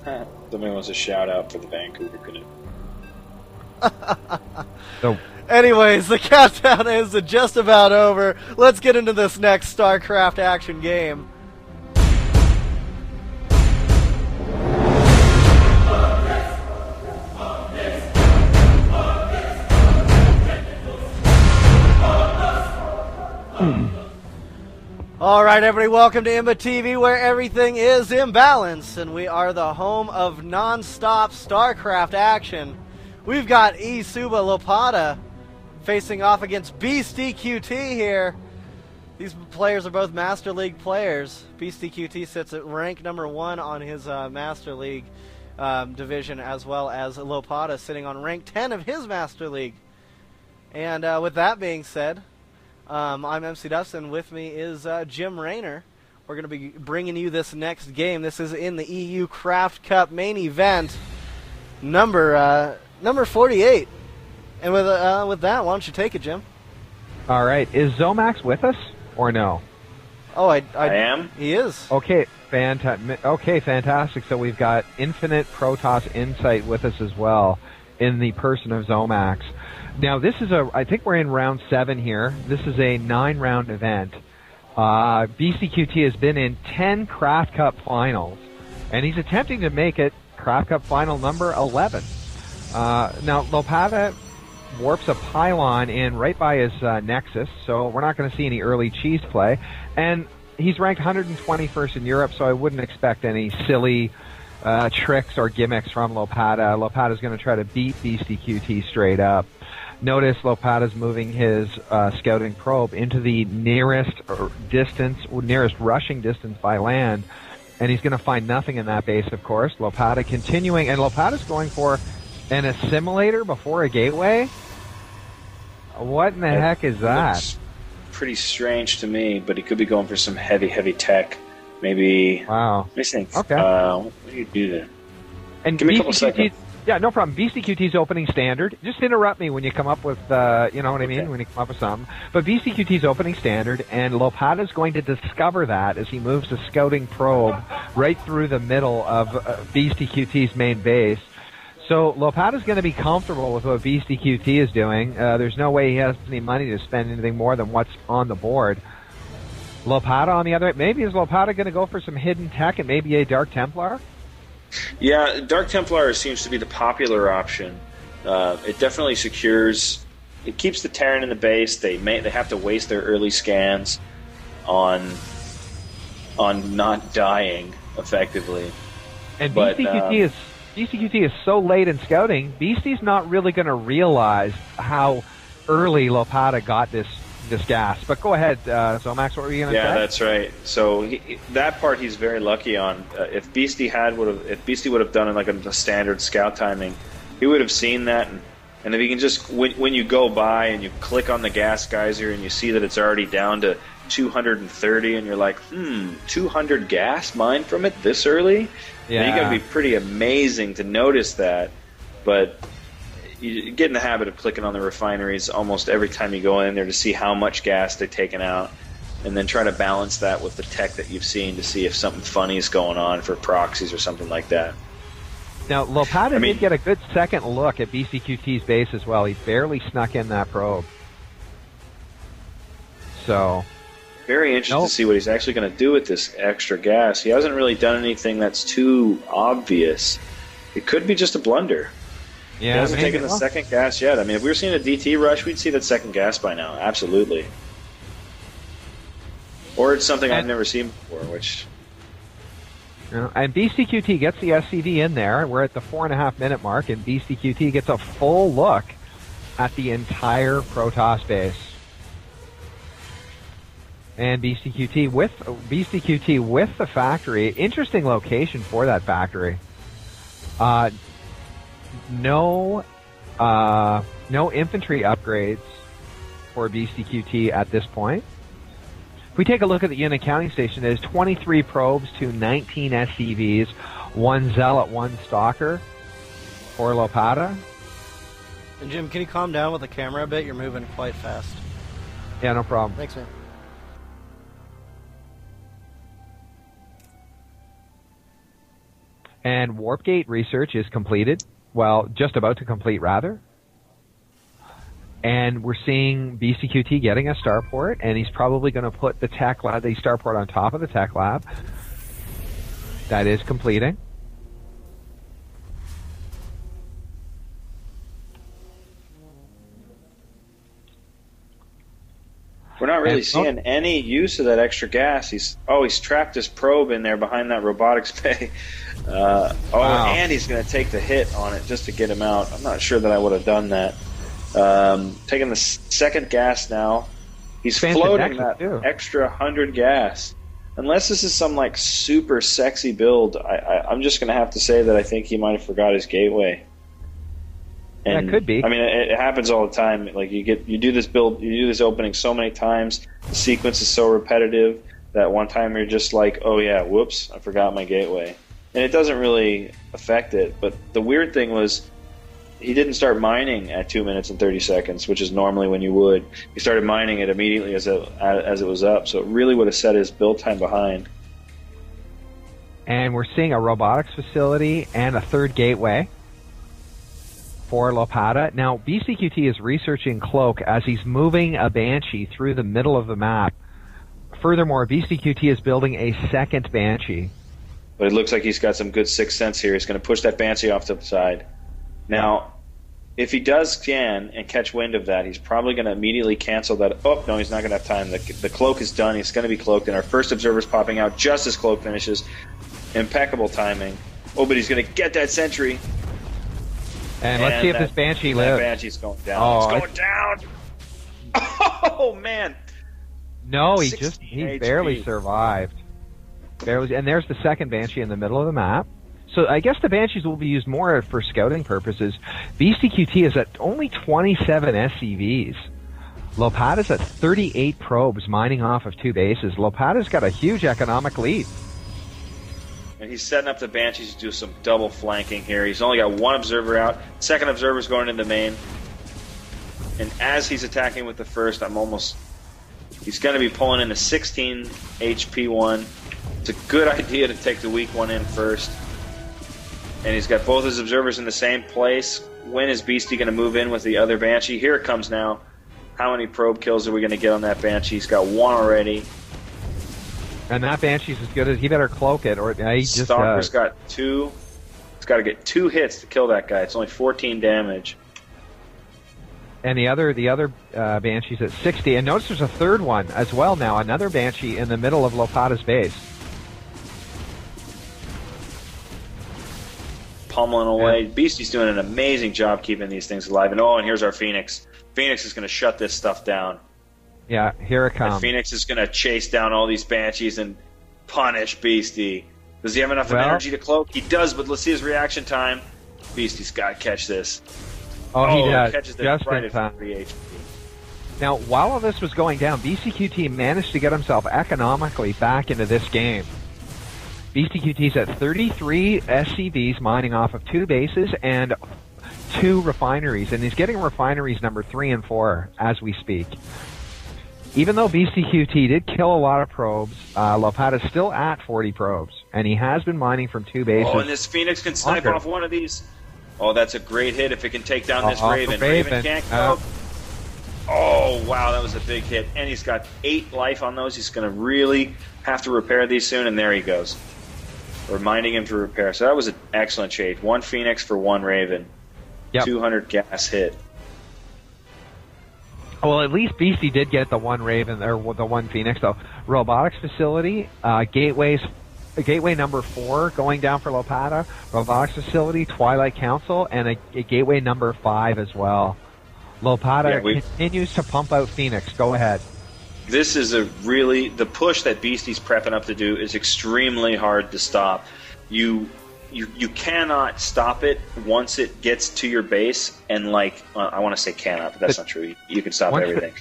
Somebody wants a shout out for the Vancouver Canoe. So, Anyways, the countdown is just about over. Let's get into this next StarCraft action game. All right, everybody, welcome to Imba TV, where everything is in balance, and we are the home of non-stop StarCraft action. We've got eSubaLopata facing off against BeastyQT here. These players are both Master League players. BeastyQT sits at rank number 1 on his Master League division, as well as Lopata sitting on rank 10 of his Master League. And with that being said, I'm MC Dustin. With me is Jim Rayner. We're going to be bringing you this next game. This is in the EU CraftCup main event, number 48. And with that, why don't you take it, Jim? all right. Is Zomax with us or no? Oh, I am? He is. Okay, fantastic. So we've got Infinite Protoss Insight with us as well in the person of Zomax. Now, this is I think we're in round 7 here. This is a 9-round event. BeastyQT has been in 10 CraftCup finals, and he's attempting to make it CraftCup final number 11. Now, Lopata warps a pylon in right by his nexus, so we're not going to see any early cheese play. And he's ranked 121st in Europe, so I wouldn't expect any silly tricks or gimmicks from Lopata. Lopata's going to try to beat BeastyQT straight up. Notice Lopata's moving his scouting probe into the nearest rushing distance by land, and he's going to find nothing in that base, of course. Lopata continuing, and Lopata's going for an assimilator before a gateway? What in the heck is that? Looks pretty strange to me, but he could be going for some heavy tech. Maybe. Wow. Let me think. Okay. What do you do there? And Give me a couple seconds. Yeah, no problem. BeastyQT's opening standard. Just interrupt me when you come up with, you know what I mean, when you come up with something. But BeastyQT's opening standard, and Lopata's going to discover that as he moves the scouting probe right through the middle of BeastyQT's main base. So Lopata's going to be comfortable with what BeastyQT is doing. There's no way he has any money to spend anything more than what's on the board. Lopata, on the other hand, maybe is Lopata going to go for some hidden tech and maybe a Dark Templar? Yeah, Dark Templar seems to be the popular option. It definitely secures. It keeps the Terran in the base. They have to waste their early scans on not dying effectively. And BeastyQT is so late in scouting. Beasty's not really going to realize how early Lopata got this gas. But go ahead, Zomax, what were you going to say? Yeah, that's right. So that part he's very lucky on. If Beasty would have done it like a standard scout timing, he would have seen that. And if he can just when you go by and you click on the gas geyser and you see that it's already down to 230, and you're like, 200 gas mined from it this early. Yeah, you got to be pretty amazing to notice that. But you get in the habit of clicking on the refineries almost every time you go in there to see how much gas they're taking out, and then try to balance that with the tech that you've seen to see if something funny is going on for proxies or something like that. Now, Lopata did get a good second look at BeastyQT's base as well. He barely snuck in that probe. So, very interested to see what he's actually going to do with this extra gas. He hasn't really done anything that's too obvious. It could be just a blunder. Yeah, he hasn't taken the second gas yet. I mean, if we were seeing a DT rush, we'd see that second gas by now. Absolutely. Or it's something I've never seen before, which... And BeastyQT gets the SCV in there. We're at the 4.5-minute mark, and BeastyQT gets a full look at the entire Protoss base. And BeastyQT with the factory. Interesting location for that factory. No infantry upgrades for BeastyQT at this point. If we take a look at the unit counting station, there's 23 probes to 19 SCVs, 1 Zealot, 1 Stalker for Lopata. And Jim, can you calm down with the camera a bit? You're moving quite fast. Yeah, no problem. Thanks, man. And warp gate research is completed. Well, just about to complete, rather. And we're seeing BeastyQT getting a starport, and he's probably going to put the tech lab, the starport on top of the tech lab. That is completing. We're not really seeing any use of that extra gas. He's trapped his probe in there behind that robotics bay. Wow. And he's going to take the hit on it just to get him out. I'm not sure that I would have done that. Taking the second gas now. He's floating that extra 100 gas. Unless this is some like super sexy build, I'm just going to have to say that I think he might have forgot his gateway. And, that could be. I mean, it happens all the time. Like you do this build, you do this opening so many times. The sequence is so repetitive that one time you're just like, oh yeah, whoops, I forgot my gateway, and it doesn't really affect it. But the weird thing was, he didn't start mining at 2 minutes and 30 seconds, which is normally when you would. He started mining it immediately as it was up, so it really would have set his build time behind. And we're seeing a robotics facility and a third gateway for Lopata. Now, BeastyQT is researching Cloak as he's moving a Banshee through the middle of the map. Furthermore, BeastyQT is building a second Banshee. But it looks like he's got some good sixth sense here. He's going to push that Banshee off to the side. Now, if he does scan and catch wind of that, he's probably going to immediately cancel that. Oh, no, he's not going to have time. The Cloak is done. He's going to be cloaked, and our first observer's popping out just as Cloak finishes. Impeccable timing. Oh, but he's going to get that sentry. And let's see if this Banshee lives. That Banshee's going down. It's going down! Oh, man! No, he barely survived. Barely, and there's the second Banshee in the middle of the map. So I guess the Banshees will be used more for scouting purposes. BeastyQT is at only 27 SCVs. Lopata's at 38 probes mining off of 2 bases. Lopata's got a huge economic lead. And he's setting up the Banshees to do some double flanking here. He's only got one observer out. Second observer's going into main. And as he's attacking with the first, he's going to be pulling in a 16 HP one. It's a good idea to take the weak one in first. And he's got both his observers in the same place. When is Beastie going to move in with the other Banshee? Here it comes now. How many probe kills are we going to get on that Banshee? He's got one already. And that Banshee's as good as he better cloak it, or he just Stalker's got 2. He's got to get 2 hits to kill that guy. It's only 14 damage. And the other Banshee's at 60. And notice there's a third one as well now. Another Banshee in the middle of Lopata's base. Pummeling away. Beastie's doing an amazing job keeping these things alive. And here's our Phoenix. Phoenix is going to shut this stuff down. Yeah, here it comes. And Phoenix is going to chase down all these Banshees and punish Beastie. Does he have enough energy to cloak? He does, but let's see his reaction time. Beastie's got to catch this. He does. Catches it Just right in time. at 3 HP. Now, while all this was going down, BeastyQT managed to get himself economically back into this game. BeastyQT's at 33 SCVs mining off of 2 bases and 2 refineries, and he's getting refineries number 3 and 4 as we speak. Even though BeastyQT did kill a lot of probes, Lopata's still at 40 probes, and he has been mining from 2 bases. Oh, and this Phoenix can snipe off one of these. Oh, that's a great hit if it can take down this Raven. Raven can't go. Oh, wow, that was a big hit. And he's got 8 life on those. He's going to really have to repair these soon, and there he goes. Reminding him to repair. So that was an excellent chase. 1 Phoenix for 1 Raven. Yep. 200 gas hit. Well, at least Beastie did get the 1 Raven, or the 1 Phoenix, though. Robotics facility, gateway number 4 going down for Lopata, robotics facility, Twilight Council, and a gateway number 5 as well. Lopata continues to pump out Phoenix. Go ahead. This is the push that Beastie's prepping up to do is extremely hard to stop. You cannot stop it once it gets to your base, and I want to say cannot, but that's not true. You can stop everything.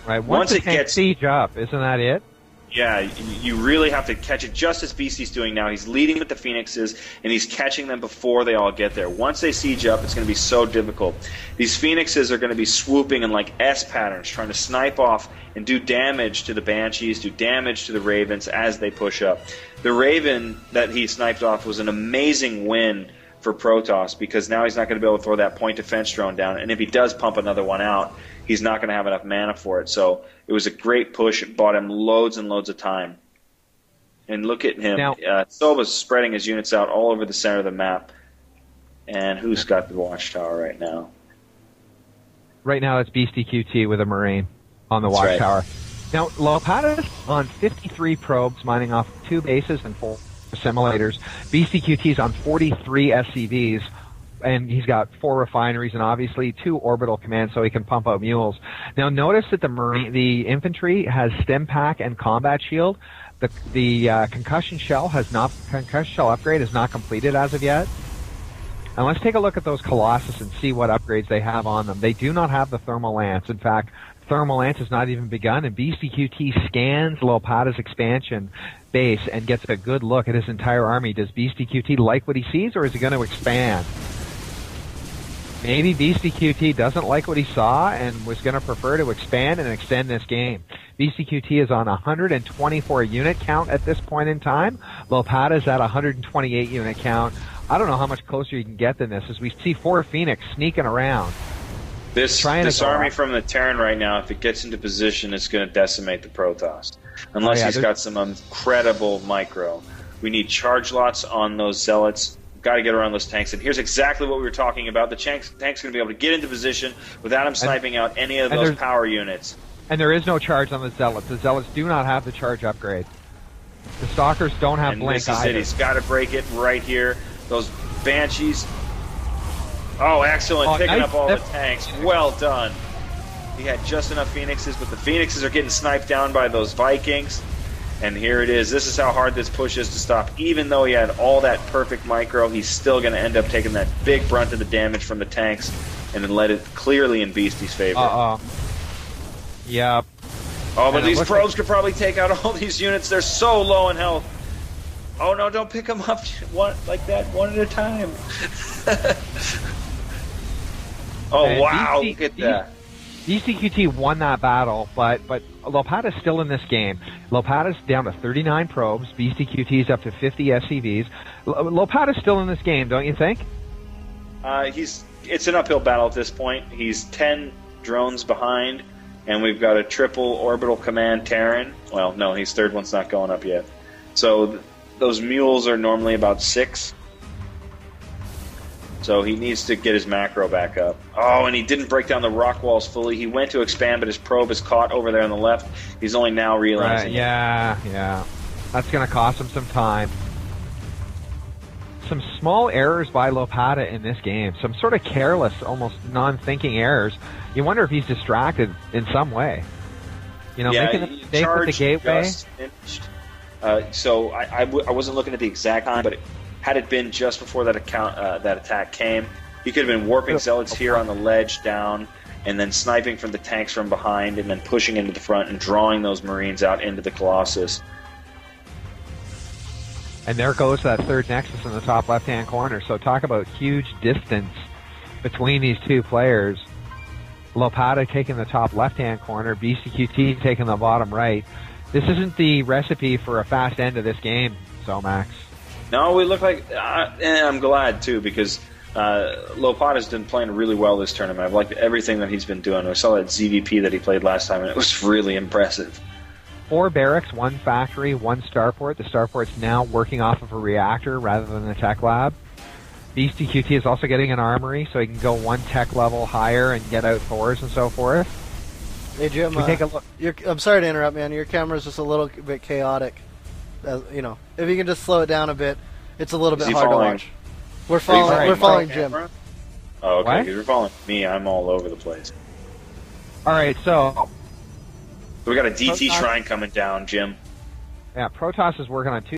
Right. Once it gets siege up, isn't that it? Yeah, you really have to catch it just as Beasty's doing now. He's leading with the Phoenixes, and he's catching them before they all get there. Once they siege up, it's going to be so difficult. These Phoenixes are going to be swooping in like S patterns, trying to snipe off and do damage to the Banshees, do damage to the Ravens as they push up. The Raven that he sniped off was an amazing win for Protoss, because now he's not going to be able to throw that point defense drone down, and if he does pump another one out, he's not going to have enough mana for it. So it was a great push. It bought him loads and loads of time. And look at him. Soba's spreading his units out all over the center of the map. And who's got the watchtower right now? Right now it's BeastyQT with a Marine on the watchtower. Right. Now, Lopata's on 53 probes, mining off 2 bases and 4 simulators. BeastyQT's on 43 SCVs, and he's got 4 refineries and obviously 2 orbital commands so he can pump out mules. Now notice that the infantry has stim pack and combat shield. The concussion shell upgrade is not completed as of yet. And let's take a look at those Colossus and see what upgrades they have on them. They do not have the thermal lance. In fact, thermal lance has not even begun, and BeastyQT scans Lopata's expansion base and gets a good look at his entire army. Does BeastyQT like what he sees, or is he going to expand? Maybe BeastyQT doesn't like what he saw and was going to prefer to expand and extend this game. BeastyQT is on 124 unit count at this point in time. Lopata's at 128 unit count. I don't know how much closer you can get than this, as we see 4 Phoenix sneaking around. This army from the Terran right now, if it gets into position, it's going to decimate the Protoss. Unless he's got some incredible micro. We need charge lots on those Zealots. Got to get around those tanks. And here's exactly what we were talking about. The tank's going to be able to get into position without him sniping out any of those power units. And there is no charge on the Zealots. The Zealots do not have the charge upgrade. The Stalkers don't have blink either. He's got to break it right here. Those Banshees. Oh, excellent. Picking up all the tanks. Well done. He had just enough Phoenixes, but the Phoenixes are getting sniped down by those Vikings. And here it is. This is how hard this push is to stop. Even though he had all that perfect micro, he's still going to end up taking that big brunt of the damage from the tanks and then let it clearly in Beasty's favor. Yep. Oh, but these probes could probably take out all these units. They're so low in health. Oh, no, don't pick them up like that, one at a time. Oh, wow, look at that. BeastyQT won that battle, but Lopata's still in this game. Lopata's down to 39 probes. BeastyQT's up to 50 SCVs. Lopata's still in this game, don't you think? It's an uphill battle at this point. He's 10 drones behind, and we've got a triple orbital command Terran. Well, no, his third one's not going up yet. So those mules are normally about 6. So he needs to get his macro back up. Oh, and he didn't break down the rock walls fully. He went to expand, but his probe is caught over there on the left. He's only now realizing it. Yeah. That's going to cost him some time. Some small errors by Lopata in this game. Some sort of careless, almost non-thinking errors. You wonder if he's distracted in some way. You know, making a mistake with the gateway. So I wasn't looking at the exact time, but had it been just before that attack came, he could have been warping Zealots here on the ledge down, and then sniping from the tanks from behind, and then pushing into the front and drawing those Marines out into the Colossus. And there goes that third Nexus in the top left-hand corner. So talk about huge distance between these two players. Lopata taking the top left-hand corner, BeastyQT taking the bottom right. This isn't the recipe for a fast end of this game, Zomax. No, we look like... I'm glad, too, because Lopata's been playing really well this tournament. I've liked everything that he's been doing. I saw that ZVP that he played last time, and it was really impressive. 4 barracks, 1 factory, 1 starport. The starport's now working off of a reactor rather than a tech lab. BeastyQT is also getting an armory, so he can go 1 tech level higher and get out Thors and so forth. Hey, Jim, take a look. I'm sorry to interrupt, man. Your camera's just a little bit chaotic. You know, if you can just slow it down a bit, it's a little bit hard to watch. We're following Jim. Oh, okay, because you're following me. I'm all over the place. All right, so we got a DT shrine coming down, Jim. Yeah, Protoss is working on 2